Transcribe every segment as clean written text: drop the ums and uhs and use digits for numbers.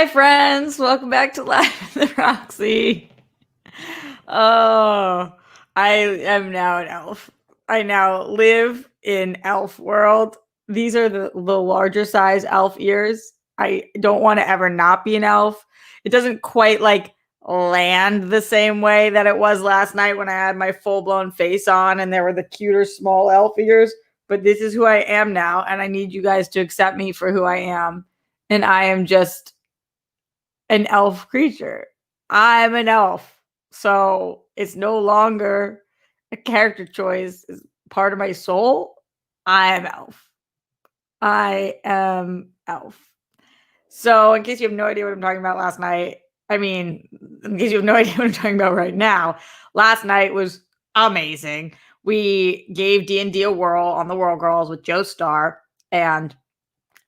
Hi, friends. Welcome back to Live with Roxy. Oh, I am now an elf. I now live in elf world. These are the larger size elf ears. I don't want to ever not be an elf. It doesn't quite land the same way that it was last night when I had my full blown face on and there were the cuter small elf ears. But this is who I am now, and I need you guys to accept me for who I am. And I am just an elf creature. I'm an elf. So it's no longer a character choice. It's part of my soul. I am elf. I am elf. So in case you have no idea what I'm talking about last night, in case you have no idea what I'm talking about right now, last night was amazing. We gave D&D a whirl on the Whirl Girls with Joe Starr, and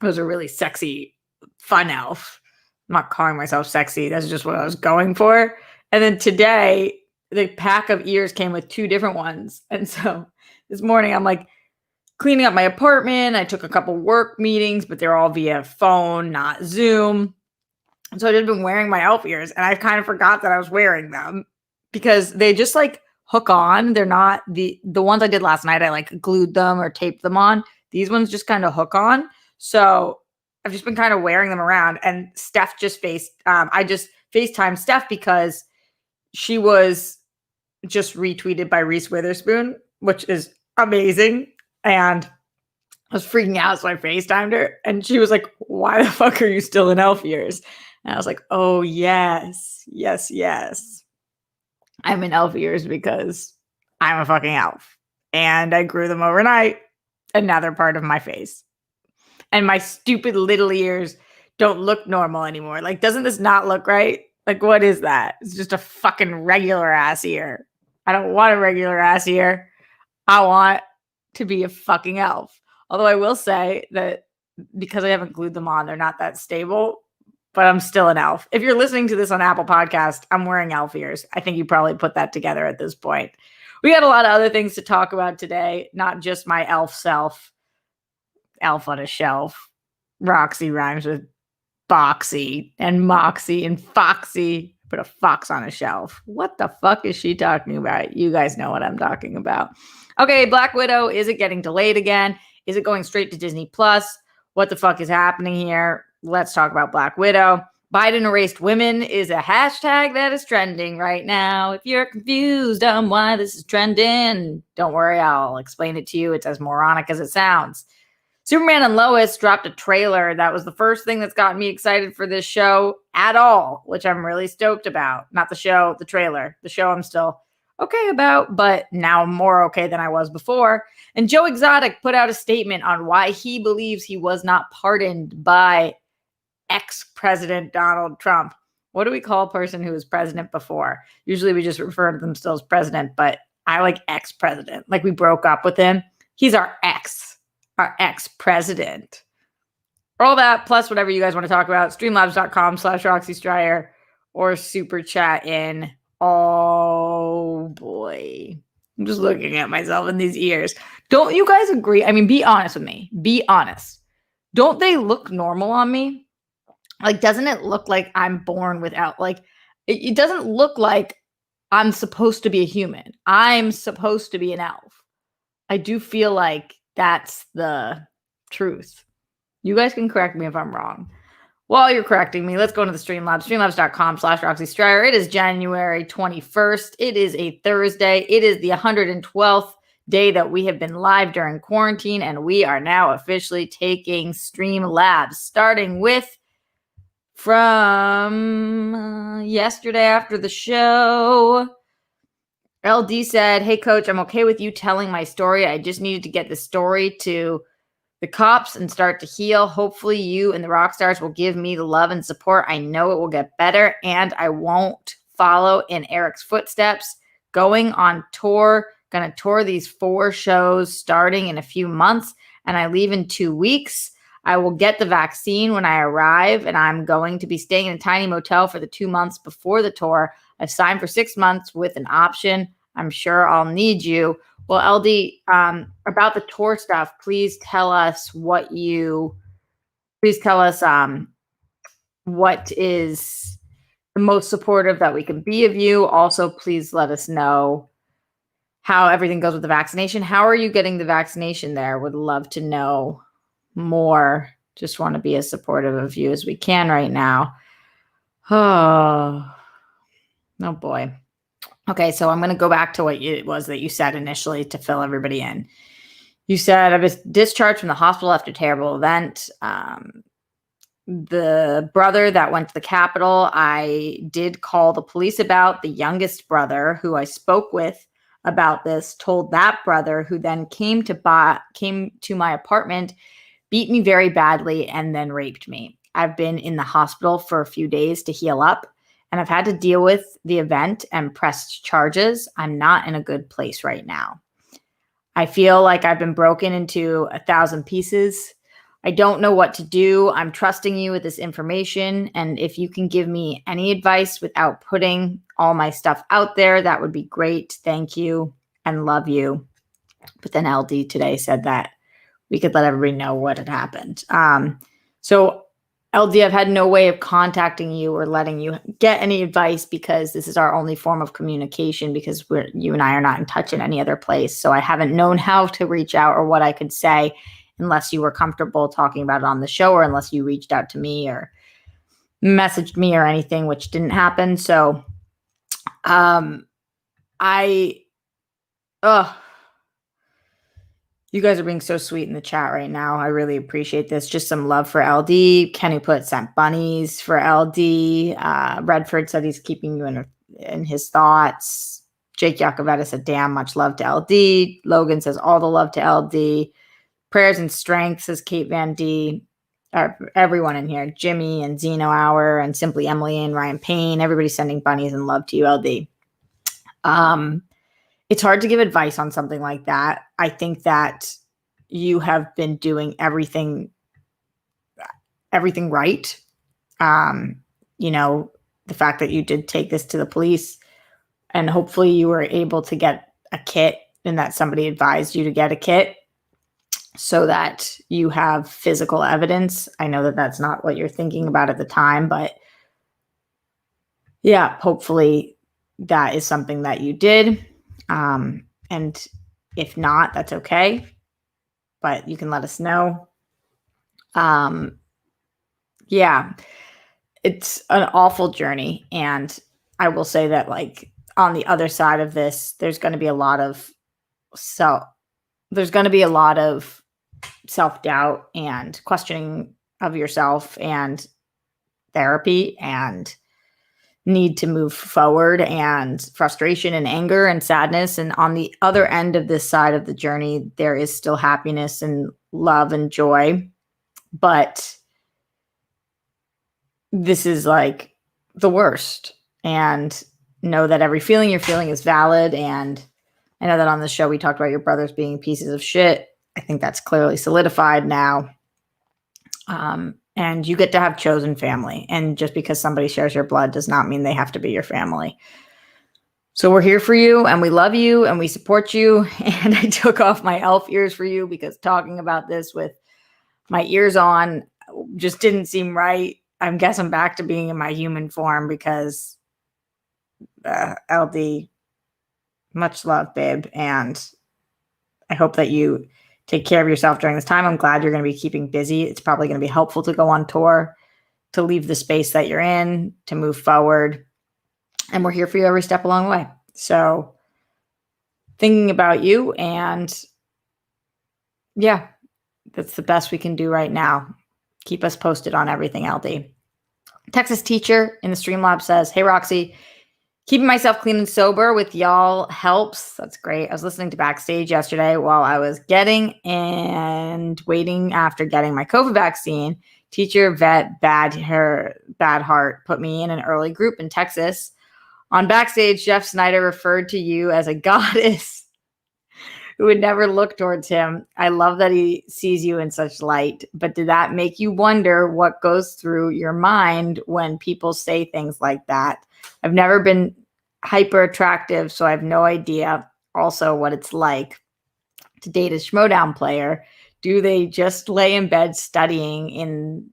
it was a really sexy, fun elf. I'm not calling myself sexy. That's just what I was going for. And then today, the pack of ears came with 2 different ones. And so this morning, I'm cleaning up my apartment. I took a couple work meetings, but they're all via phone, not Zoom. So I've just been wearing my elf ears, and I kind of forgot that I was wearing them because they just hook on. They're not the ones I did last night. I glued them or taped them on. These ones just kind of hook on. So I've just been kind of wearing them around, and Steph just I just FaceTimed Steph because she was just retweeted by Reese Witherspoon, which is amazing. And I was freaking out, so I FaceTimed her, and she was like, "Why the fuck are you still in elf ears?" And I was like, "Oh, yes. I'm in elf ears because I'm a fucking elf. And I grew them overnight, and now they're part of my face. And my stupid little ears don't look normal anymore. Doesn't this not look right? What is that? It's just a fucking regular ass ear. I don't want a regular ass ear. I want to be a fucking elf. Although I will say that because I haven't glued them on, they're not that stable, but I'm still an elf. If you're listening to this on Apple Podcast, I'm wearing elf ears. I think you probably put that together at this point. We got a lot of other things to talk about today, not just my elf self. Elf on a shelf. Roxy rhymes with boxy and moxie and foxy. Put a fox on a shelf. What the fuck is she talking about? You guys know what I'm talking about. Okay, Black Widow, is it getting delayed again? Is it going straight to Disney Plus? What the fuck is happening here? Let's talk about Black Widow. Biden erased women is a hashtag that is trending right now. If you're confused on why this is trending, don't worry, I'll explain it to you. It's as moronic as it sounds. Superman and Lois dropped a trailer. That was the first thing that's gotten me excited for this show at all, which I'm really stoked about. Not the show, the trailer. The show I'm still okay about, but now I'm more okay than I was before. And Joe Exotic put out a statement on why he believes he was not pardoned by ex-President Donald Trump. What do we call a person who was president before? Usually we just refer to them still as president, but I like ex-president. We broke up with him. He's our ex-president. All that, plus whatever you guys want to talk about, streamlabs.com/Roxy Stryer or super chat in. Oh boy. I'm just looking at myself in these ears. Don't you guys agree? Be honest with me. Be honest. Don't they look normal on me? Doesn't it look like I'm born without, it doesn't look like I'm supposed to be a human. I'm supposed to be an elf. I do feel like that's the truth. You guys can correct me if I'm wrong. While you're correcting me, let's go into the Streamlabs. Streamlabs.com/Roxy Stryer. It is January 21st. It is a Thursday. It is the 112th day that we have been live during quarantine, and we are now officially taking Streamlabs, starting with from yesterday after the show. LD said, "Hey, coach, I'm okay with you telling my story. I just needed to get the story to the cops and start to heal. Hopefully you and the rock stars will give me the love and support. I know it will get better, and I won't follow in Eric's footsteps. Going on tour, going to tour these 4 shows starting in a few months, and I leave in 2 weeks. I will get the vaccine when I arrive, and I'm going to be staying in a tiny motel for the 2 months before the tour. I've signed for 6 months with an option. I'm sure I'll need you." Well, LD, about the tour stuff, please tell us what is the most supportive that we can be of you. Also, please let us know how everything goes with the vaccination. How are you getting the vaccination there? Would love to know more. Just want to be as supportive of you as we can right now. Oh boy. Okay, so I'm going to go back to what it was that you said initially to fill everybody in. You said I was discharged from the hospital after a terrible event. The brother that went to the Capitol, I did call the police about. The youngest brother, who I spoke with about this, told that brother, who then came to my apartment, beat me very badly, and then raped me. I've been in the hospital for a few days to heal up, and I've had to deal with the event and pressed charges. I'm not in a good place right now. I feel like I've been broken into 1,000 pieces. I don't know what to do. I'm trusting you with this information. And if you can give me any advice without putting all my stuff out there, that would be great. Thank you and love you. But then LD today said that we could let everybody know what had happened. So LD, I've had no way of contacting you or letting you get any advice because this is our only form of communication, because you and I are not in touch in any other place. So I haven't known how to reach out or what I could say unless you were comfortable talking about it on the show, or unless you reached out to me or messaged me or anything, which didn't happen. So you guys are being so sweet in the chat right now. I really appreciate this. Just some love for LD. Kenny sent bunnies for LD. Redford said he's keeping you in his thoughts. Jake Yakavetta said, damn, much love to LD. Logan says, all the love to LD. Prayers and strength, says Kate Van D. Everyone in here. Jimmy and Zeno Hour and Simply Emily and Ryan Payne. Everybody sending bunnies and love to you, LD. It's hard to give advice on something like that. I think that you have been doing everything right. The fact that you did take this to the police, and hopefully you were able to get a kit, and that somebody advised you to get a kit so that you have physical evidence. I know that that's not what you're thinking about at the time, but yeah, hopefully that is something that you did. And if not, that's okay, but you can let us know. Yeah, it's an awful journey. And I will say that, like, on the other side of this, there's going to be a lot of self-doubt and questioning of yourself and therapy and need to move forward and frustration and anger and sadness. And on the other end of this side of the journey, there is still happiness and love and joy. But this is like the worst. And know that every feeling you're feeling is valid. And I know that on the show we talked about your brothers being pieces of shit. I think that's clearly solidified now. And you get to have chosen family. And just because somebody shares your blood does not mean they have to be your family. So we're here for you, and we love you, and we support you. And I took off my elf ears for you because talking about this with my ears on just didn't seem right. I guess I'm back to being in my human form because LD, much love, babe. And I hope that you take care of yourself during this time. I'm glad you're going to be keeping busy. It's probably going to be helpful to go on tour, to leave the space that you're in, to move forward. And we're here for you every step along the way. So thinking about you, and yeah, that's the best we can do right now. Keep us posted on everything, LD. Texas teacher in the Streamlabs says, hey, Roxy, keeping myself clean and sober with y'all helps. That's great. I was listening to Backstage yesterday while I was getting and waiting after getting my COVID vaccine. Teacher vet bad heart put me in an early group in Texas. On Backstage, Jeff Snyder referred to you as a goddess who would never look towards him. I love that he sees you in such light. But did that make you wonder what goes through your mind when people say things like that? I've never been hyper attractive, so I have no idea also what it's like to date a Schmodown player. Do they just lay in bed studying in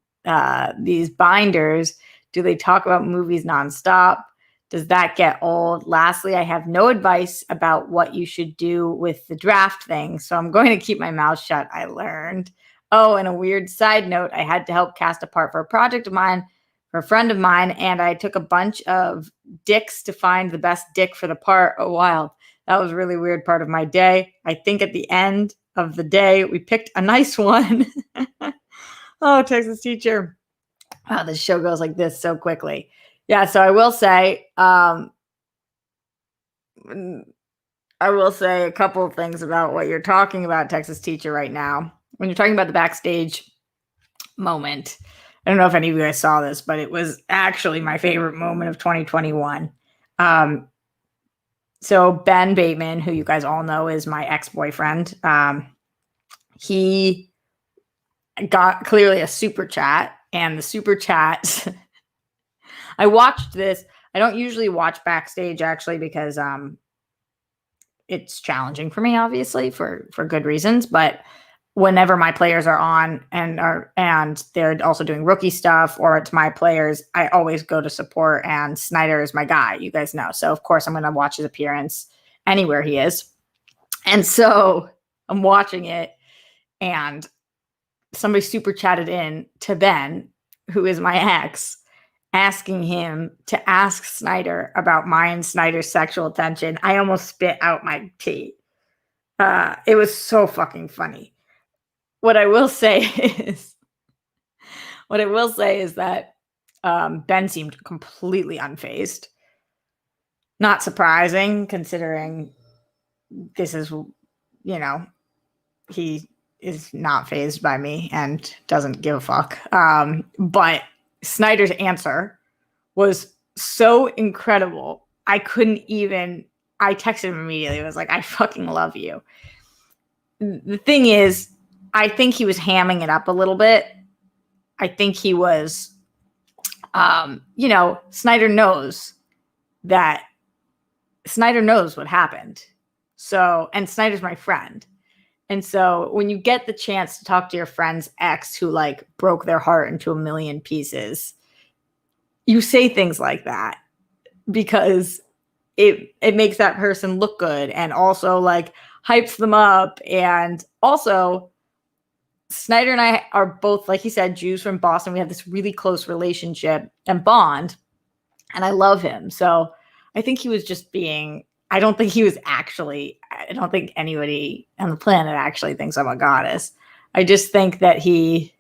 these binders, do they talk about movies nonstop? Does that get old? Lastly, I have no advice about what you should do with the draft thing, so I'm going to keep my mouth shut, I learned. Oh, and a weird side note, I had to help cast a part for a project of mine, for a friend of mine, and I took a bunch of dicks to find the best dick for the part. Oh, wild. That was a really weird part of my day. I think at the end of the day, we picked a nice one. Oh, Texas teacher. Wow, this show goes like this so quickly. Yeah, so I will say a couple of things about what you're talking about, Texas teacher, right now. When you're talking about the backstage moment, I don't know if any of you guys saw this, but it was actually my favorite moment of 2021. So Ben Bateman, who you guys all know is my ex-boyfriend, he got clearly a super chat, and the super chat I watched this. I don't usually watch backstage actually because it's challenging for me, obviously, for good reasons. But whenever my players are on and they're also doing rookie stuff, or it's my players, I always go to support, and Snyder is my guy, you guys know. So of course I'm going to watch his appearance anywhere he is. And so I'm watching it, and somebody super chatted in to Ben, who is my ex, asking him to ask Snyder about mine and Snyder's sexual attention. I almost spit out my tea. It was so fucking funny. What I will say is that Ben seemed completely unfazed. Not surprising, considering this is, he is not fazed by me and doesn't give a fuck. But Snyder's answer was so incredible. I texted him immediately. I was like, I fucking love you. The thing is, I think he was hamming it up a little bit. I think he was, Snyder knows what happened. So, and Snyder's my friend. And so when you get the chance to talk to your friend's ex who like broke their heart into a million pieces, you say things like that because it makes that person look good, and also like hypes them up. And also Snyder and I are both, like he said, Jews from Boston. We have this really close relationship and bond, and I love him. So I think he was just being, I don't think anybody on the planet actually thinks I'm a goddess. I just think that he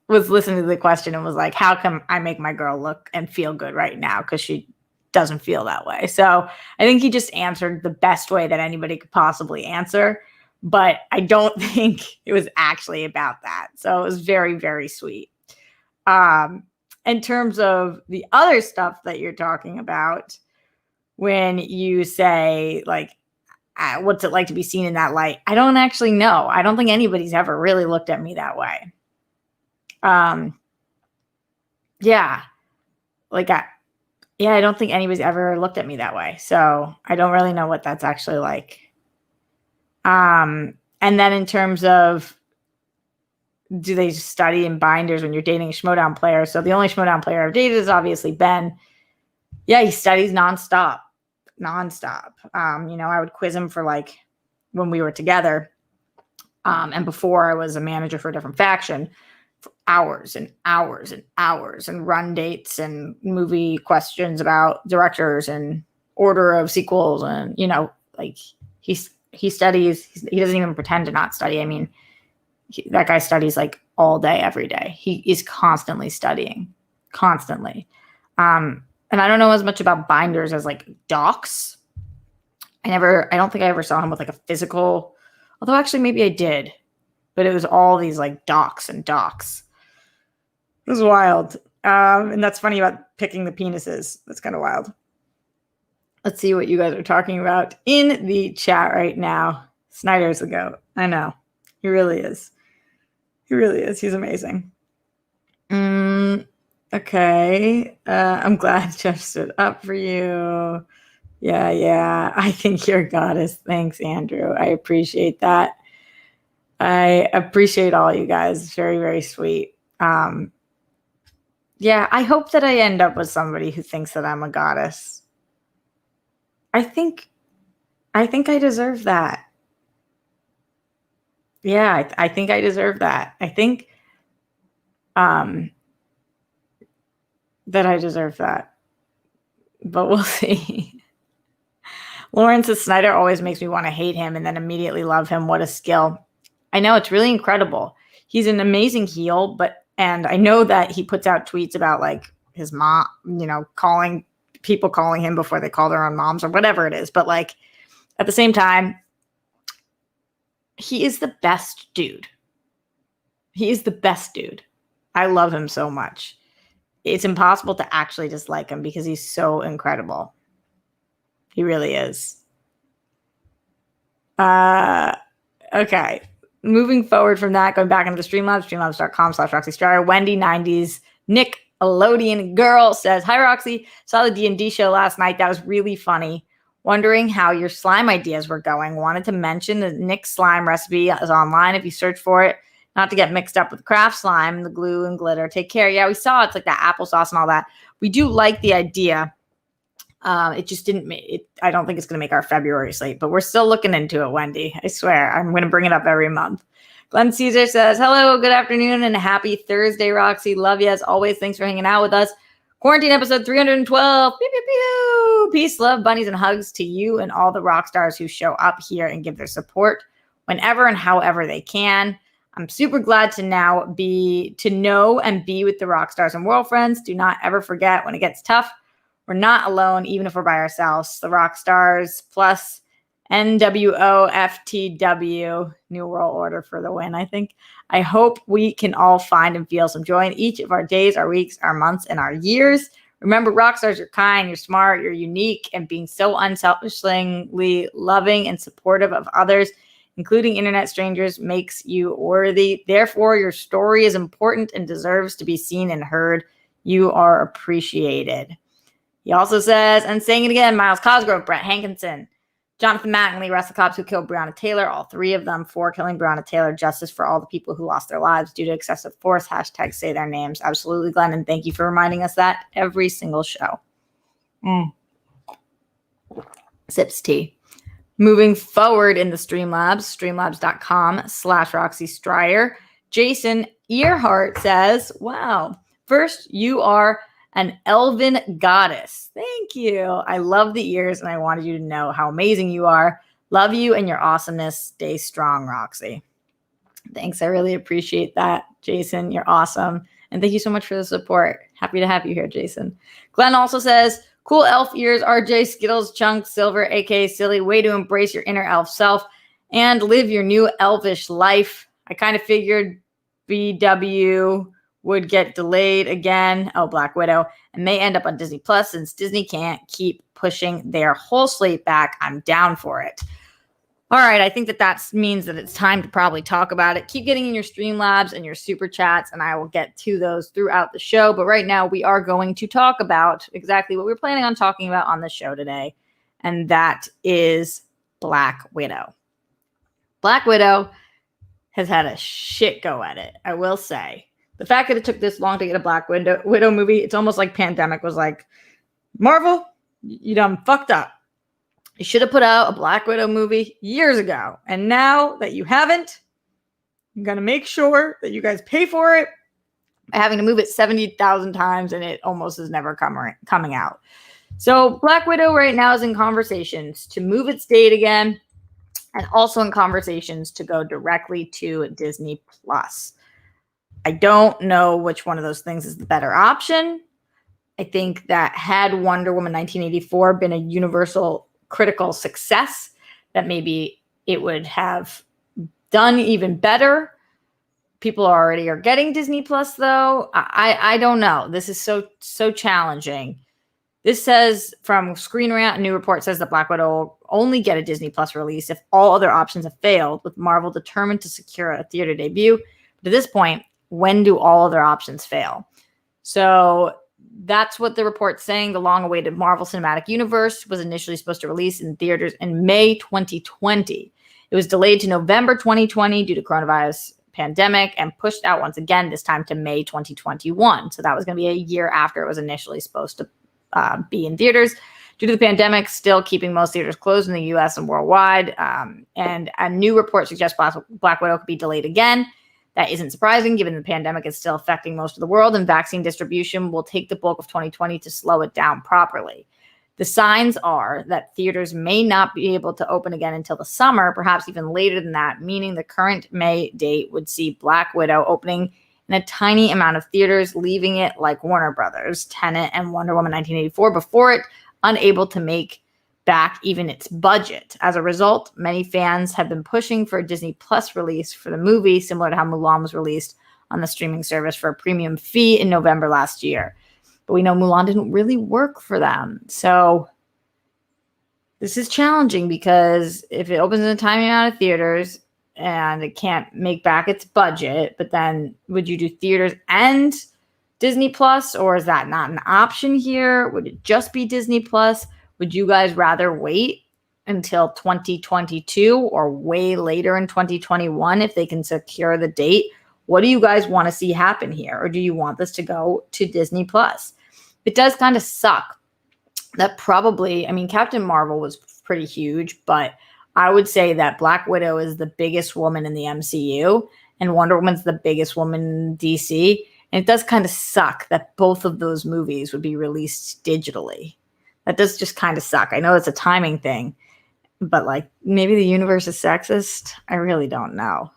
was listening to the question and was like, how come I make my girl look and feel good right now? Because she doesn't feel that way. So I think he just answered the best way that anybody could possibly answer. But I don't think it was actually about that. So it was very, very sweet. In terms of the other stuff that you're talking about, when you say, like, what's it like to be seen in that light? I don't actually know. I don't think anybody's ever really looked at me that way. I don't think anybody's ever looked at me that way. So I don't really know what that's actually like. And then in terms of, do they study in binders when you're dating a Schmodown player? So the only Schmodown player I've dated is obviously Ben. Yeah, he studies nonstop. I would quiz him for like when we were together. And before I was a manager for a different faction, for hours and hours and hours, and run dates and movie questions about directors and order of sequels. And, he studies, he doesn't even pretend to not study. I mean, that guy studies like all day, every day. He is constantly studying, constantly. And I don't know as much about binders as like docs. I don't think I ever saw him with like a physical, although actually maybe I did, but it was all these like docs and docs. It was wild. And that's funny about picking the penises. That's kind of wild. Let's see what you guys are talking about in the chat right now. Snyder's the GOAT. I know. He really is. He's amazing. Okay. I'm glad Jeff stood up for you. Yeah. I think you're a goddess. Thanks, Andrew. I appreciate that. I appreciate all you guys. It's very, very sweet. Yeah, I hope that I end up with somebody who thinks that I'm a goddess. I think I deserve that. Yeah, I think I deserve that. I think that I deserve that. But we'll see. Lauren says Snyder always makes me want to hate him and then immediately love him. What a skill. I know, it's really incredible. He's an amazing heel, and I know that he puts out tweets about like his mom, calling him before they call their own moms or whatever it is. But like at the same time, he is the best dude. He is the best dude. I love him so much. It's impossible to actually dislike him because he's so incredible. He really is. Okay. Moving forward from that, going back into the Streamlabs, streamlabs.com/Roxy Striar. Wendy 90s Nickelodeon Girl says, hi, Roxy. Saw the D&D show last night. That was really funny. Wondering how your slime ideas were going. Wanted to mention the Nick slime recipe is online if you search for it. Not to get mixed up with craft slime, the glue and glitter. Take care. Yeah, we saw it's like that applesauce and all that. We do like the idea. It just didn't make it. I don't think it's going to make our February slate, but we're still looking into it, Wendy. I swear. I'm going to bring it up every month. Glenn Caesar says, hello, good afternoon, and happy Thursday, Roxy. Love you as always. Thanks for hanging out with us. Quarantine episode 312. Pew, pew, pew. Peace, love, bunnies, and hugs to you and all the rock stars who show up here and give their support whenever and however they can. I'm super glad to know and be with the rock stars and world friends. Do not ever forget when it gets tough, we're not alone, even if we're by ourselves. The rock stars plus NWOFTW, New World Order for the win, I think. I hope we can all find and feel some joy in each of our days, our weeks, our months, and our years. Remember, rock stars, you're kind, you're smart, you're unique, and being so unselfishly loving and supportive of others, including internet strangers, makes you worthy. Therefore, your story is important and deserves to be seen and heard. You are appreciated. He also says, and saying it again, Miles Cosgrove, Brett Hankinson, Jonathan Mattingly, Russell Cobbs, who killed Breonna Taylor, all three of them for killing Breonna Taylor. Justice for all the people who lost their lives due to excessive force. # say their names. Absolutely, Glenn, and thank you for reminding us that every single show. Sips tea. Moving forward in the Streamlabs, streamlabs.com/Roxy Striar. Jason Earhart says, wow, first, you are an elven goddess. Thank you. I love the ears, and I wanted you to know how amazing you are. Love you and your awesomeness. Stay strong, Roxy. Thanks. I really appreciate that, Jason. You're awesome. And thank you so much for the support. Happy to have you here, Jason. Glenn also says, cool elf ears, RJ, Skittles, Chunks, Silver, aka Silly. Way to embrace your inner elf self and live your new elvish life. I kind of figured BW would get delayed again. Oh, Black Widow. And may end up on Disney Plus since Disney can't keep pushing their whole slate back. I'm down for it. All right. I think that means that it's time to probably talk about it. Keep getting in your Streamlabs and your super chats, and I will get to those throughout the show. But right now we are going to talk about exactly what we're planning on talking about on the show today. And that is Black Widow. Black Widow has had a shit go at it, I will say. The fact that it took this long to get a Black Widow movie, it's almost like Pandemic was like, Marvel, you done fucked up. You should have put out a Black Widow movie years ago. And now that you haven't, I'm going to make sure that you guys pay for it by having to move it 70,000 times, and it almost is never coming out. So Black Widow right now is in conversations to move its date again, and also in conversations to go directly to Disney Plus. I don't know which one of those things is the better option. I think that had Wonder Woman 1984 been a universal critical success, that maybe it would have done even better. People already are getting Disney Plus, though. I don't know. This is so challenging. This says from Screen Rant, a new report says that Black Widow will only get a Disney Plus release if all other options have failed, with Marvel determined to secure a theater debut. But at this point, when do all other options fail? So that's what the report's saying. The long-awaited Marvel Cinematic Universe was initially supposed to release in theaters in May 2020. It was delayed to November 2020 due to coronavirus pandemic and pushed out once again, this time to May 2021. So that was going to be a year after it was initially supposed to be in theaters. Due to the pandemic, still keeping most theaters closed in the U.S. and worldwide. And a new report suggests Black Widow could be delayed again. That isn't surprising, given the pandemic is still affecting most of the world, and vaccine distribution will take the bulk of 2020 to slow it down properly. The signs are that theaters may not be able to open again until the summer, perhaps even later than that, meaning the current May date would see Black Widow opening in a tiny amount of theaters, leaving it like Warner Brothers, Tenet, and Wonder Woman 1984 before it, unable to make back even its budget. As a result, many fans have been pushing for a Disney Plus release for the movie, similar to how Mulan was released on the streaming service for a premium fee in November last year. But we know Mulan didn't really work for them. So this is challenging because if it opens in a tiny amount of theaters and it can't make back its budget, but then would you do theaters and Disney Plus, or is that not an option here? Would it just be Disney Plus? Would you guys rather wait until 2022 or way later in 2021 if they can secure the date? What do you guys want to see happen here? Or do you want this to go to Disney Plus? It does kind of suck that probably, I mean, Captain Marvel was pretty huge, but I would say that Black Widow is the biggest woman in the MCU and Wonder Woman's the biggest woman in DC. And it does kind of suck that both of those movies would be released digitally. That does just kind of suck. I know it's a timing thing, but like maybe the universe is sexist. I really don't know.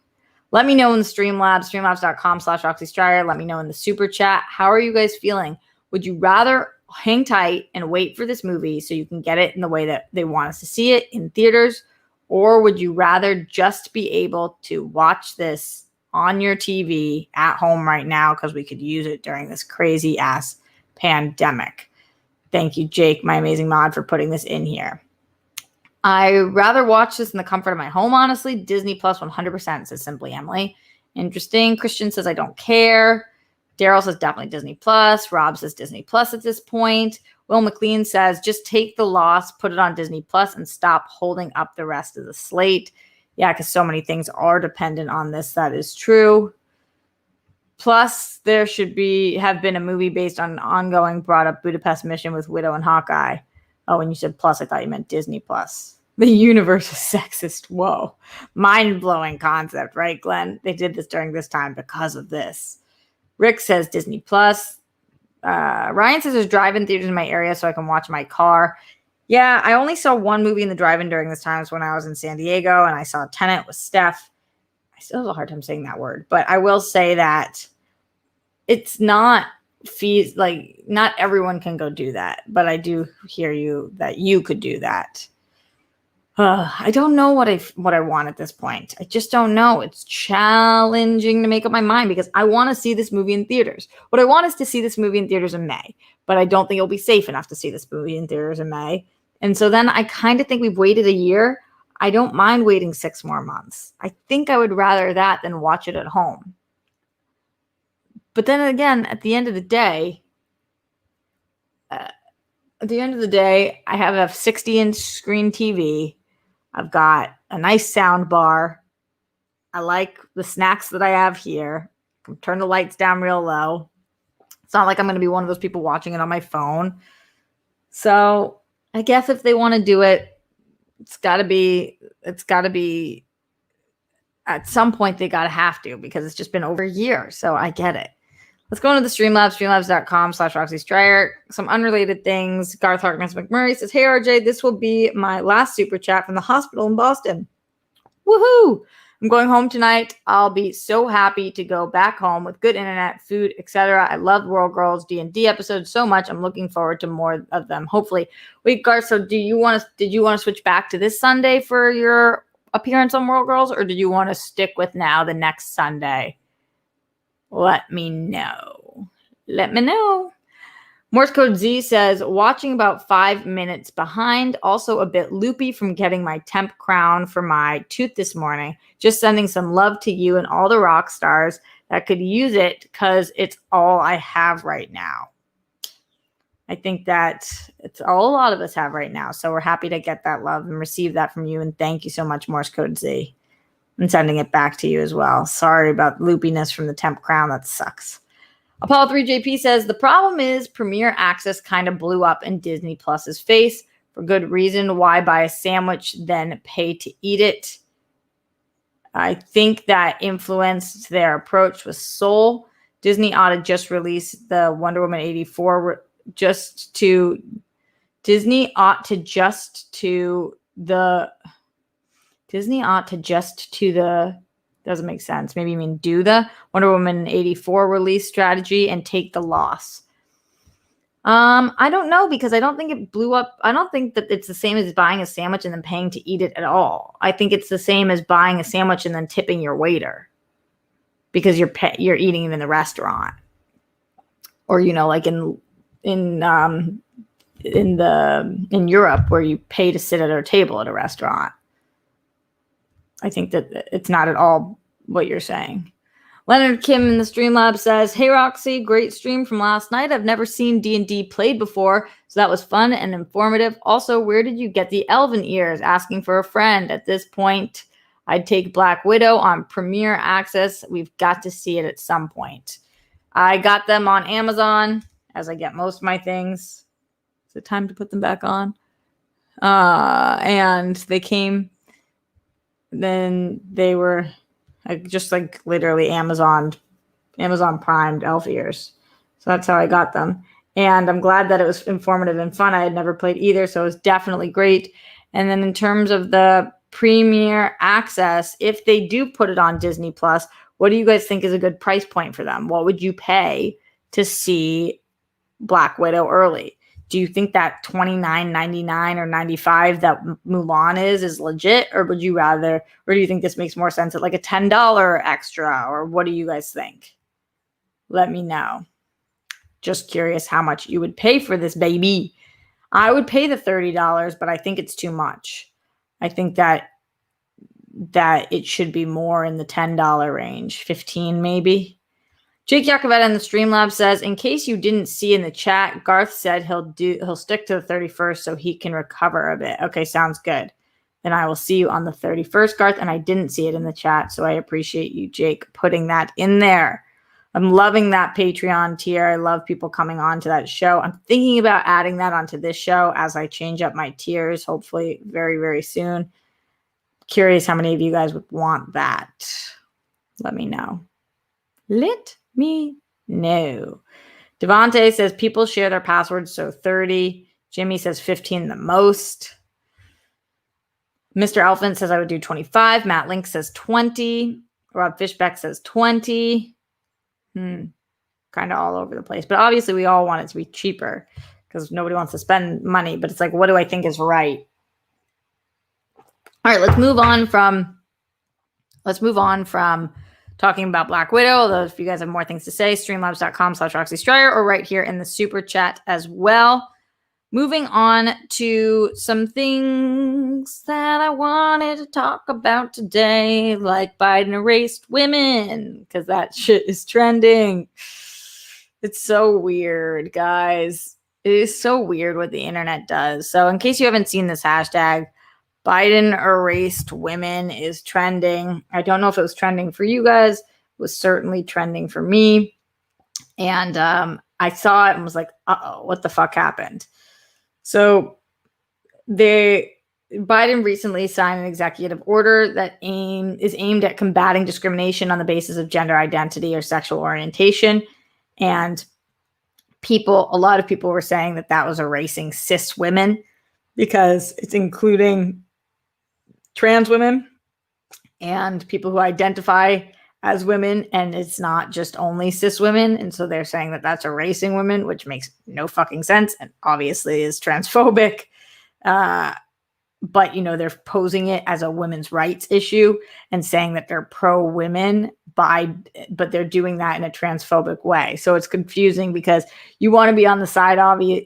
Let me know in the Streamlabs, streamlabs.com/Roxy Stryer. Let me know in the super chat. How are you guys feeling? Would you rather hang tight and wait for this movie so you can get it in the way that they want us to see it in theaters? Or would you rather just be able to watch this on your TV at home right now because we could use it during this crazy ass pandemic? Thank you, Jake, my amazing mod, for putting this in here. I rather watch this in the comfort of my home, honestly. Disney Plus 100%, says Simply Emily. Interesting. Christian says, I don't care. Daryl says, definitely Disney Plus. Rob says, Disney Plus at this point. Will McLean says, just take the loss, put it on Disney Plus, and stop holding up the rest of the slate. Yeah, because so many things are dependent on this. That is true. Plus, there should have been a movie based on an ongoing brought up Budapest mission with Widow and Hawkeye. Oh, and you said plus, I thought you meant Disney Plus. The universe is sexist. Whoa. Mind-blowing concept, right, Glenn? They did this during this time because of this. Rick says Disney Plus. Ryan says there's drive-in theaters in my area so I can watch my car. Yeah, I only saw one movie in the drive-in during this time. It was when I was in San Diego, and I saw Tenet with Steph. I still have a hard time saying that word, but I will say that it's not fees. Like, not everyone can go do that, but I do hear you that you could do that. I don't know what I want at this point. I just don't know. It's challenging to make up my mind because I want to see this movie in theaters. What I want is to see this movie in theaters in May, but I don't think it'll be safe enough to see this movie in theaters in May. And so then I kind of think we've waited a year. I don't mind waiting 6 more months. I think I would rather that than watch it at home. But then again, at the end of the day, I have a 60-inch screen TV. I've got a nice sound bar. I like the snacks that I have here. I can turn the lights down real low. It's not like I'm going to be one of those people watching it on my phone. So I guess if they want to do it, it's got to be at some point they got to have to, because it's just been over a year. So I get it. Let's go into the Streamlabs, streamlabs.com/Roxy Stryer. Some unrelated things. Garth Harkness McMurray says, hey, RJ, this will be my last super chat from the hospital in Boston. Woohoo! I'm going home tonight. I'll be so happy to go back home with good internet, food, etc. I loved World Girls D&D episodes so much. I'm looking forward to more of them, hopefully. Wait, Garth, so did you want to switch back to this Sunday for your appearance on World Girls, or did you want to stick with now the next Sunday? Let me know. Let me know. Morse Code Z says, watching about 5 minutes behind, also a bit loopy from getting my temp crown for my tooth this morning. Just sending some love to you and all the rock stars that could use it because it's all I have right now. I think that it's a lot of us have right now. So we're happy to get that love and receive that from you. And thank you so much, Morse Code Z. I'm sending it back to you as well. Sorry about loopiness from the temp crown. That sucks. Apollo 3JP says, the problem is Premier Access kind of blew up in Disney Plus's face for good reason. Why buy a sandwich, then pay to eat it? I think that influenced their approach with Soul. Disney ought to just release the Wonder Woman 84 Disney ought to just to the doesn't make sense. Maybe you mean do the Wonder Woman 84 release strategy and take the loss. I don't know, because I don't think it blew up. I don't think that it's the same as buying a sandwich and then paying to eat it at all. I think it's the same as buying a sandwich and then tipping your waiter because you're eating it in the restaurant, or like in Europe where you pay to sit at a table at a restaurant. I think that it's not at all what you're saying. Leonard Kim in the Streamlabs says, hey, Roxy, great stream from last night. I've never seen D&D played before, so that was fun and informative. Also, where did you get the elven ears? Asking for a friend. At this point, I'd take Black Widow on Premier Access. We've got to see it at some point. I got them on Amazon, as I get most of my things. Is it time to put them back on? And they came, then they were just literally Amazon primed elf ears. So that's how I got them. And I'm glad that it was informative and fun. I had never played either, so it was definitely great. And then in terms of the Premier Access, if they do put it on Disney Plus, what do you guys think is a good price point for them? What would you pay to see Black Widow early? Do you think that $29.99 or $95 that Mulan is legit, or do you think this makes more sense at like a $10 extra, or what do you guys think? Let me know. Just curious how much you would pay for this baby. I would pay the $30, but I think it's too much. I think that it should be more in the $10 range, $15 maybe. Jake Yakoveta in the Streamlabs says, in case you didn't see in the chat, Garth said he'll stick to the 31st so he can recover a bit. Okay, sounds good. Then I will see you on the 31st, Garth. And I didn't see it in the chat, so I appreciate you, Jake, putting that in there. I'm loving that Patreon tier. I love people coming on to that show. I'm thinking about adding that onto this show as I change up my tiers, hopefully very, very soon. Curious how many of you guys would want that. Let me know. Let me know. Devontae says people share their passwords, so 30. Jimmy says 15 the most. Mr. Elephant says I would do 25. Matt Link says 20. Rob Fishbeck says 20. Kind of all over the place. But obviously we all want it to be cheaper because nobody wants to spend money. But it's like, what do I think is right? All right, let's move on from talking about Black Widow. Although if you guys have more things to say, streamlabs.com/RoxyStryer or right here in the super chat as well. Moving on to some things that I wanted to talk about today, like Biden erased women, because that shit is trending. It's so weird, guys. It is so weird what the internet does. So in case you haven't seen this hashtag, Biden erased women is trending. I don't know if it was trending for you guys. It was certainly trending for me. And I saw it and was like, uh-oh, what the fuck happened? So Biden recently signed an executive order that is aimed at combating discrimination on the basis of gender identity or sexual orientation. And a lot of people were saying that was erasing cis women because it's including trans women and people who identify as women, and it's not just only cis women. And so they're saying that that's erasing women, which makes no fucking sense and obviously is transphobic. But, they're posing it as a women's rights issue and saying that they're pro-women but they're doing that in a transphobic way. So it's confusing because you want to be on the side of it.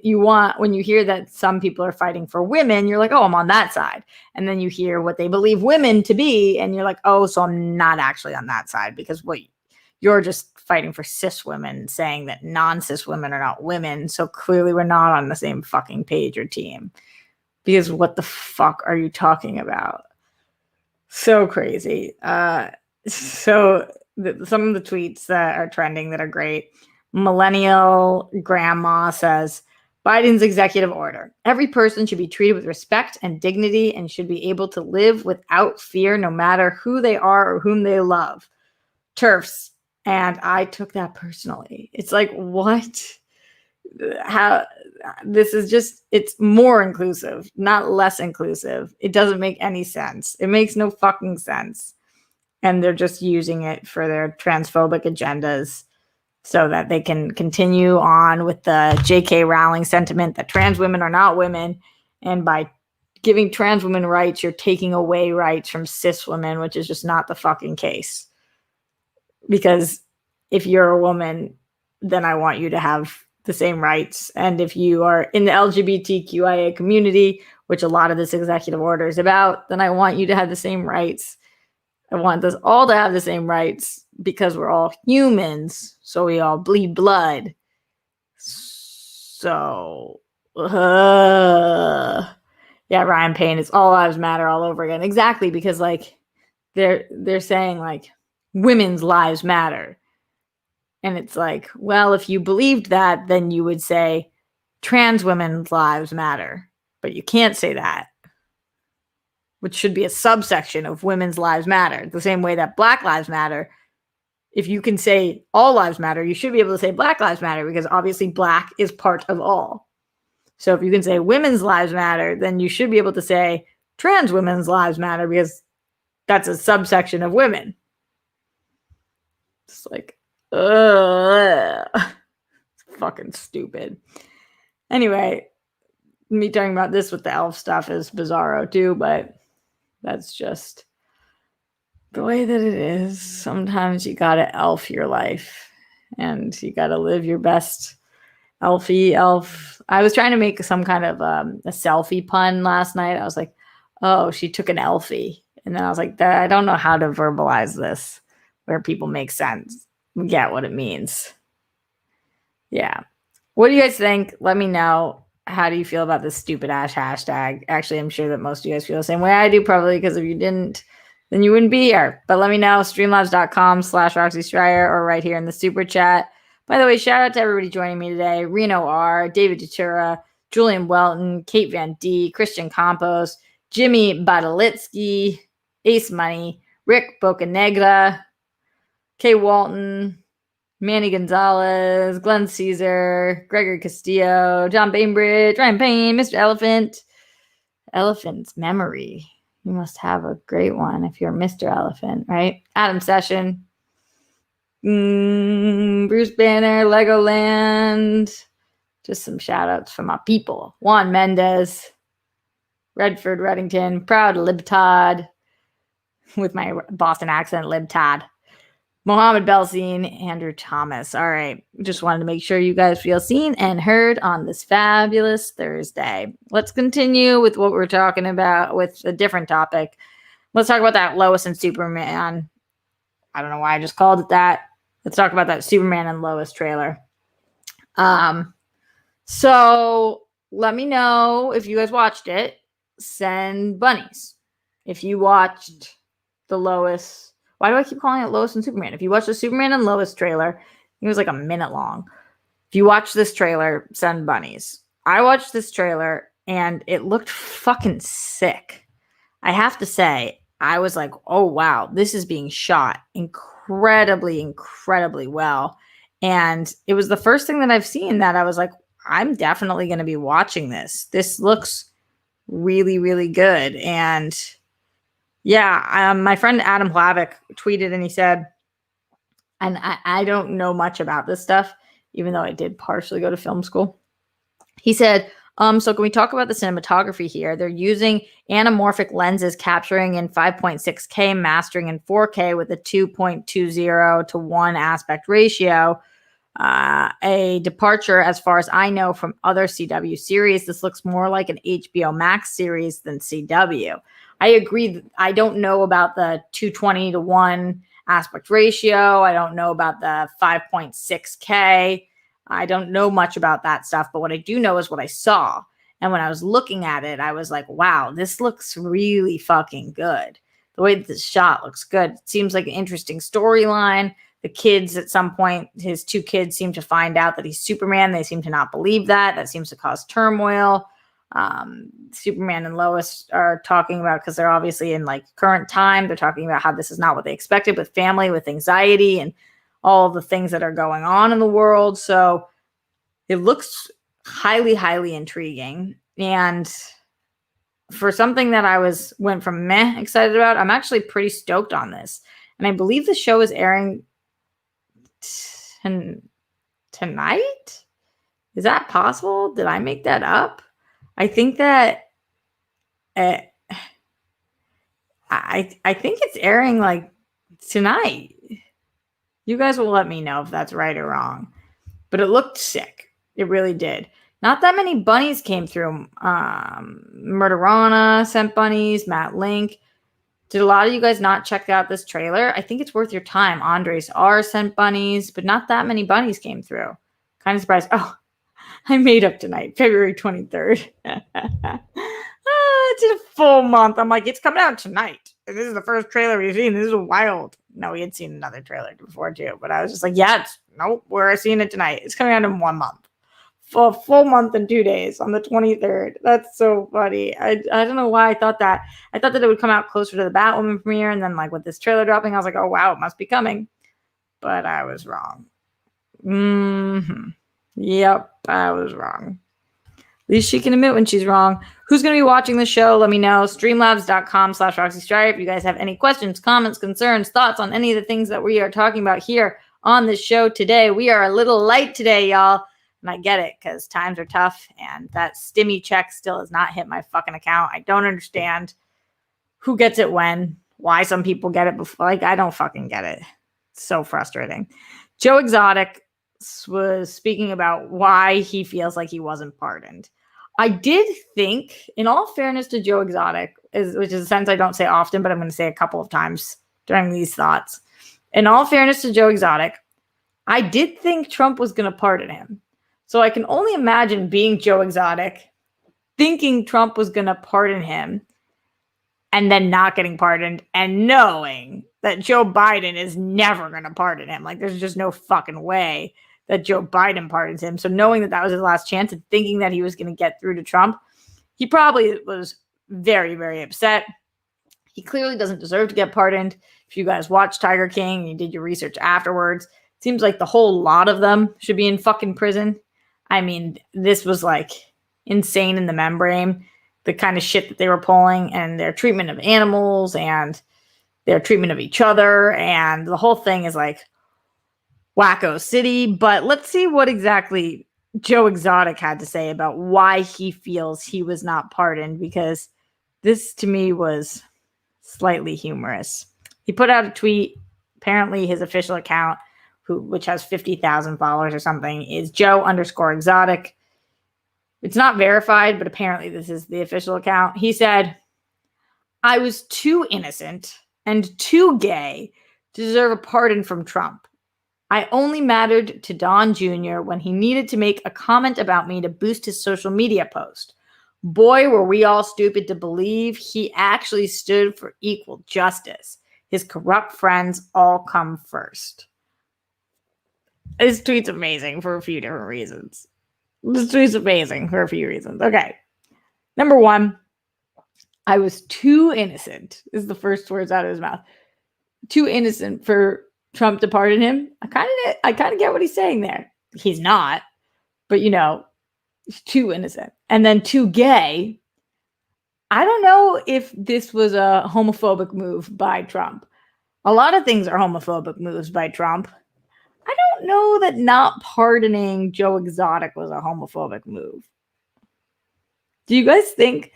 When you hear that some people are fighting for women, you're like, oh, I'm on that side. And then you hear what they believe women to be, and you're like, oh, so I'm not actually on that side because You're just fighting for cis women, saying that non-cis women are not women. So clearly we're not on the same fucking page or team. Because what the fuck are you talking about? So crazy. Some of the tweets that are trending that are great. Millennial grandma says, Biden's executive order. Every person should be treated with respect and dignity and should be able to live without fear no matter who they are or whom they love. TERFs. And I took that personally. It's like, what? How this is just, it's more inclusive, not less inclusive. It doesn't make any sense. It makes no fucking sense. And they're just using it for their transphobic agendas so that they can continue on with the J.K. Rowling sentiment that trans women are not women. And by giving trans women rights, you're taking away rights from cis women, which is just not the fucking case. Because if you're a woman, then I want you to have the same rights. And if you are in the LGBTQIA community, which a lot of this executive order is about, then I want you to have the same rights. I want us all to have the same rights because we're all humans. So we all bleed blood. So, yeah, Ryan Payne, it's all lives matter all over again. Exactly, because like they're saying like women's lives matter. And it's like, well, if you believed that, then you would say trans women's lives matter. But you can't say that, which should be a subsection of women's lives matter. The same way that Black lives matter. If you can say all lives matter, you should be able to say Black lives matter because obviously Black is part of all. So if you can say women's lives matter, then you should be able to say trans women's lives matter because that's a subsection of women. It's like, it's fucking stupid. Anyway, me talking about this with the elf stuff is bizarro too, but that's just the way that it is. Sometimes you gotta elf your life and you gotta live your best elfie elf. I was trying to make some kind of a selfie pun last night. I was like, oh, she took an elfie. And then I was like, I don't know how to verbalize this where people make sense. Get what it means. Yeah. What do you guys think? Let me know. How do you feel about this stupid ass hashtag? Actually, I'm sure that most of you guys feel the same way I do, probably, because if you didn't, then you wouldn't be here. But let me know. Streamlabs.com/Roxy Stryer or right here in the super chat. By the way, shout out to everybody joining me today. Reno R, David Datura, Julian Welton, Kate Van D, Christian Campos, Jimmy Badalitsky, Ace Money, Rick Bocanegra, Kay Walton, Manny Gonzalez, Glenn Caesar, Gregory Castillo, John Bainbridge, Ryan Payne, Mr. Elephant. Elephant's memory. You must have a great one if you're Mr. Elephant, right? Adam Session, Bruce Banner, Legoland. Just some shout outs from my people. Juan Mendez, Redford Reddington, proud libtard with my Boston accent, libtard. Mohammed Belzine, Andrew Thomas. All right. Just wanted to make sure you guys feel seen and heard on this fabulous Thursday. Let's continue with what we're talking about with a different topic. Let's talk about that Lois and Superman. I don't know why I just called it that. Let's talk about that Superman and Lois trailer. So let me know if you guys watched it. Send bunnies. If you watched the Lois. Why do I keep calling it Lois and Superman? If you watch the Superman and Lois trailer, it was like a minute long. If you watch this trailer, send bunnies. I watched this trailer and it looked fucking sick. I have to say, I was like, oh wow, this is being shot incredibly, incredibly well. And it was the first thing that I've seen that I was like, I'm definitely going to be watching this. This looks really, really good. And yeah, my friend Adam Hlavik tweeted and he said, and I don't know much about this stuff, even though I did partially go to film school. He said, so can we talk about the cinematography here? They're using anamorphic lenses capturing in 5.6K, mastering in 4K with a 2.20 to 1 aspect ratio. A departure, as far as I know, from other CW series. This looks more like an HBO Max series than CW. I agree. I don't know about the 220 to 1 aspect ratio. I don't know about the 5.6K. I don't know much about that stuff, but what I do know is what I saw. And when I was looking at it, I was like, wow, this looks really fucking good. The way that this shot looks good. It seems like an interesting storyline. The kids, at some point, his two kids seem to find out that he's Superman. They seem to not believe that. That seems to cause turmoil. Superman and Lois are talking about, because they're obviously in like current time, they're talking about how this is not what they expected with family, with anxiety, and all the things that are going on in the world. So it looks highly, highly intriguing. And for something that went from meh excited about, I'm actually pretty stoked on this. And I believe the show is airing tonight. Is that possible? Did I make that up? I think that I think it's airing like tonight. You guys will let me know if that's right or wrong. But it looked sick. It really did. Not that many bunnies came through. Murderana sent bunnies. Matt Link. Did a lot of you guys not check out this trailer? I think it's worth your time. Andres R sent bunnies, but not that many bunnies came through. Kind of surprised. Oh, I made up tonight, February 23rd. It's a full month. I'm like, it's coming out tonight. And this is the first trailer we've seen. This is wild. No, we had seen another trailer before too, but I was just like, yeah, nope, we're seeing it tonight. It's coming out in 1 month. For a full month and 2 days on the 23rd. That's so funny. I don't know why I thought that. I thought that it would come out closer to the Batwoman premiere, and then like with this trailer dropping, I was like, oh wow, it must be coming. But I was wrong. Yep, I was wrong. At least she can admit when she's wrong. Who's going to be watching the show? Let me know. Streamlabs.com/RoxyStripe. If you guys have any questions, comments, concerns, thoughts on any of the things that we are talking about here on this show today. We are a little light today, y'all. And I get it, because times are tough, and that stimmy check still has not hit my fucking account. I don't understand who gets it when, why some people get it before. Like, I don't fucking get it. It's so frustrating. Joe Exotic was speaking about why he feels like he wasn't pardoned. I did think, in all fairness to Joe Exotic, which is a sentence I don't say often, but I'm going to say a couple of times during these thoughts. In all fairness to Joe Exotic, I did think Trump was going to pardon him. So I can only imagine being Joe Exotic, thinking Trump was going to pardon him, and then not getting pardoned, and knowing that Joe Biden is never going to pardon him. Like, there's just no fucking way that Joe Biden pardons him. So knowing that that was his last chance and thinking that he was going to get through to Trump, he probably was very, very upset. He clearly doesn't deserve to get pardoned. If you guys watched Tiger King and you did your research afterwards, it seems like the whole lot of them should be in fucking prison. I mean, this was like insane in the membrane, the kind of shit that they were pulling, and their treatment of animals and their treatment of each other. And the whole thing is like wacko city. But let's see what exactly Joe Exotic had to say about why he feels he was not pardoned, because this to me was slightly humorous. He put out a tweet, apparently his official account, which has 50,000 followers or something, is Joe_Exotic. It's not verified, but apparently this is the official account. He said, I was too innocent and too gay to deserve a pardon from Trump. I only mattered to Don Jr. when he needed to make a comment about me to boost his social media post. Boy, were we all stupid to believe he actually stood for equal justice. His corrupt friends all come first. This tweet's amazing for a few different reasons. Okay. Number one, I was too innocent, is the first words out of his mouth. Too innocent for Trump to pardon him. I kind of get what he's saying there. He's not, but he's too innocent. And then too gay. I don't know if this was a homophobic move by Trump. A lot of things are homophobic moves by Trump. I don't know that not pardoning Joe Exotic was a homophobic move. Do you guys think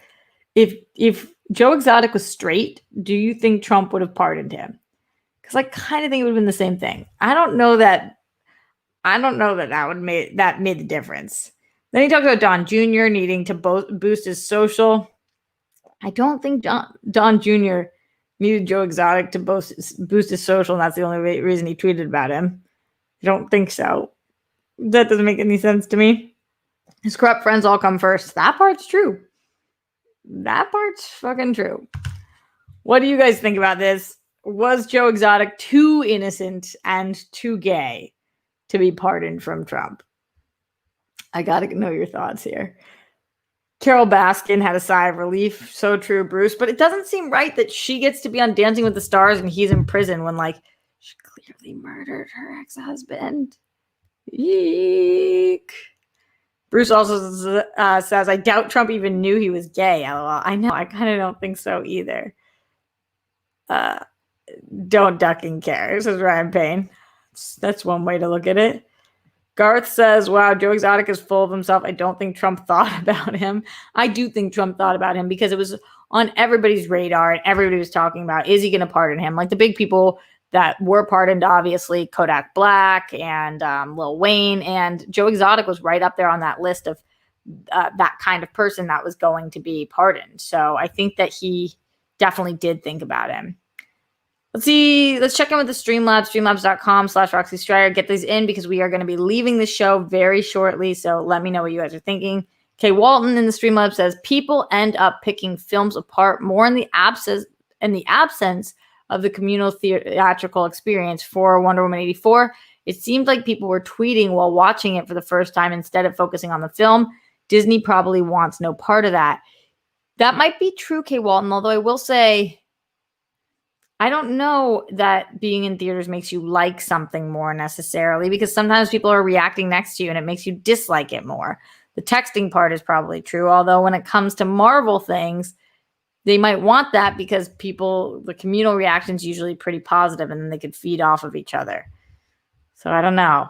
if Joe Exotic was straight, do you think Trump would have pardoned him? Because I kind of think it would have been the same thing. I don't know that that made the difference. Then he talked about Don Jr. needing to boost his social. I don't think Don Jr. Needed Joe Exotic to boost his social, and that's the only reason he tweeted about him. I don't think so. That doesn't make any sense to me. His corrupt friends all come first. That part's true. That part's fucking true. What do you guys think about this? Was Joe Exotic too innocent and too gay to be pardoned from Trump? I gotta know your thoughts here. Carol Baskin had a sigh of relief. So true, Bruce. But it doesn't seem right that she gets to be on Dancing with the Stars and he's in prison when, like, she clearly murdered her ex-husband. Eek. Bruce also says, I doubt Trump even knew he was gay. LOL. I know. I kind of don't think so either. Don't ducking care, says Ryan Payne. That's one way to look at it. Garth says, wow, Joe Exotic is full of himself. I don't think Trump thought about him. I do think Trump thought about him because it was on everybody's radar and everybody was talking about, is he going to pardon him? Like the big people that were pardoned, obviously, Kodak Black and Lil Wayne, and Joe Exotic was right up there on that list of that kind of person that was going to be pardoned. So I think that he definitely did think about him. Let's see. Let's check in with the Streamlabs, streamlabs.com/Roxy Striar. Get these in because we are going to be leaving the show very shortly. So let me know what you guys are thinking. Kay Walton in the Streamlabs says, people end up picking films apart more in the absence of the communal theatrical experience. For Wonder Woman 84, it seemed like people were tweeting while watching it for the first time instead of focusing on the film. Disney probably wants no part of that. That might be true, Kay Walton, although I will say, I don't know that being in theaters makes you like something more necessarily, because sometimes people are reacting next to you and it makes you dislike it more. The texting part is probably true, although when it comes to Marvel things, they might want that because the communal reaction is usually pretty positive and then they could feed off of each other. So I don't know.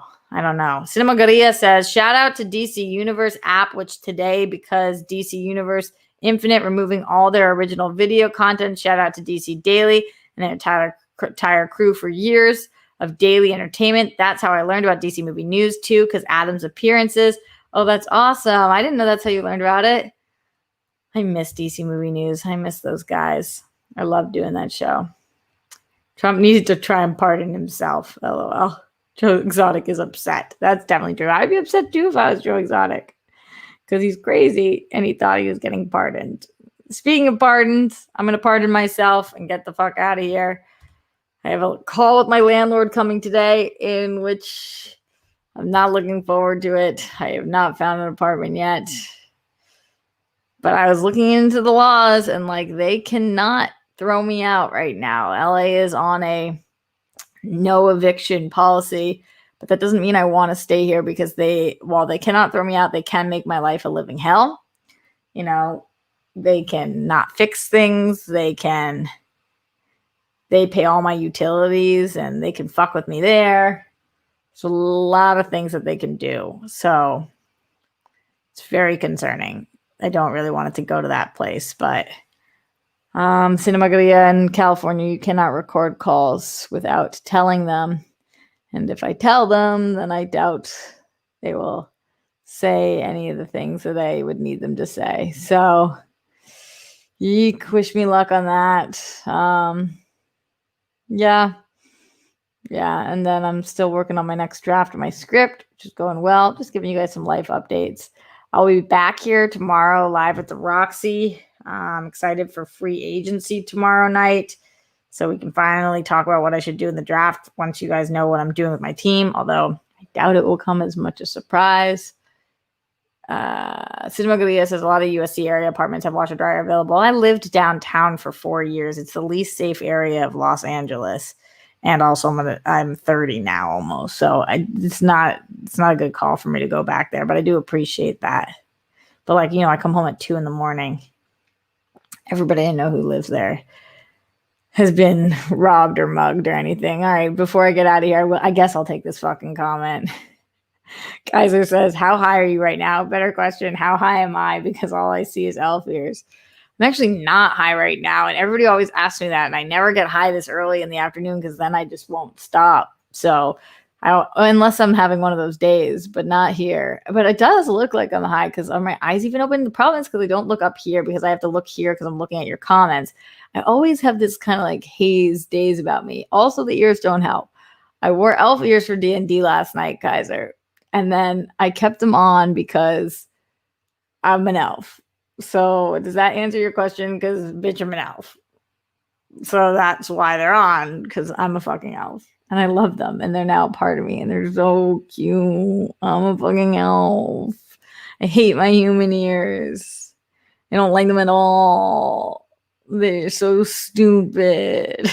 Cinema Garia says, shout out to DC Universe app, which today, because DC Universe Infinite removing all their original video content, shout out to DC Daily and their entire crew for years of daily entertainment. That's how I learned about DC Movie News too, because Adam's appearances. Oh, that's awesome. I didn't know that's how you learned about it. I miss DC Movie News. I miss those guys. I love doing that show. Trump needs to try and pardon himself. LOL. Joe Exotic is upset. That's definitely true. I'd be upset too if I was Joe Exotic, because he's crazy and he thought he was getting pardoned. Speaking of pardons, I'm going to pardon myself and get the fuck out of here. I have a call with my landlord coming today, in which I'm not looking forward to it. I have not found an apartment yet. But I was looking into the laws and they cannot throw me out right now. LA is on a no eviction policy, but that doesn't mean I want to stay here, because while they cannot throw me out, they can make my life a living hell. You know, they can not fix things. They pay all my utilities and they can fuck with me there. There's a lot of things that they can do. So it's very concerning. I don't really want it to go to that place, but Cinema Garia in California, you cannot record calls without telling them. And if I tell them, then I doubt they will say any of the things that I would need them to say. So yeek, wish me luck on that. Yeah. And then I'm still working on my next draft of my script, which is going well. Just giving you guys some life updates. I'll be back here tomorrow live at the Roxy. I'm excited for free agency tomorrow night, so we can finally talk about what I should do in the draft once you guys know what I'm doing with my team, although I doubt it will come as much a surprise. Cinema Galia says a lot of USC area apartments have washer dryer available. I lived downtown for 4 years. It's the least safe area of Los Angeles. And also I'm 30 now almost. So it's not a good call for me to go back there, but I do appreciate that. But I come home at 2 a.m. Everybody I know who lives there has been robbed or mugged or anything. All right, before I get out of here, I guess I'll take this fucking comment. Kaiser says, how high are you right now? Better question, how high am I? Because all I see is elf ears. I'm actually not high right now, and everybody always asks me that, and I never get high this early in the afternoon because then I just won't stop. So Unless I'm having one of those days, but not here. But it does look like I'm high because are my eyes even open? The problem is because I don't look up here because I have to look here because I'm looking at your comments. I always have this kind of like haze days about me. Also, the ears don't help. I wore elf ears for D&D last night, Kaiser. And then I kept them on because I'm an elf. So does that answer your question? Because bitch, I'm an elf. So that's why they're on, because I'm a fucking elf. And I love them. And they're now a part of me. And they're so cute. I'm a fucking elf. I hate my human ears. I don't like them at all. They're so stupid.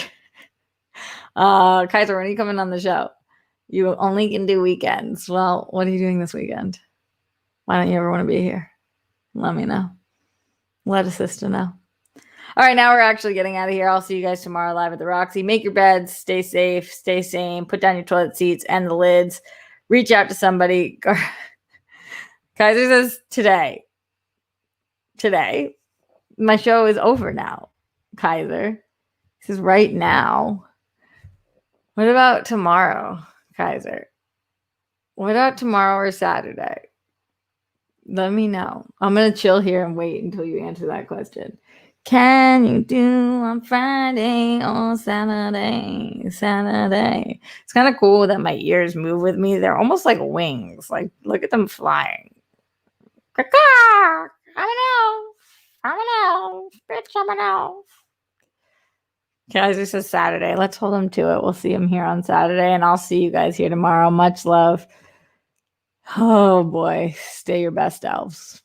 Kaiser, when are you coming on the show? You only can do weekends. Well, what are you doing this weekend? Why don't you ever want to be here? Let me know. Let a sister know. All right, now we're actually getting out of here. I'll see you guys tomorrow live at the Roxy. Make your beds. Stay safe. Stay sane. Put down your toilet seats and the lids. Reach out to somebody. Kaiser says today. My show is over now, Kaiser. He says right now. What about tomorrow, Kaiser? What about tomorrow or Saturday? Let me know. I'm going to chill here and wait until you answer that question. Can you do on Friday or Saturday? It's kind of cool that my ears move with me. They're almost like wings. Like, look at them flying. I'm an elf. Bitch, I'm an elf. Kaiser says Saturday. Let's hold him to it. We'll see him here on Saturday, and I'll see you guys here tomorrow. Much love. Oh, boy. Stay your best elves.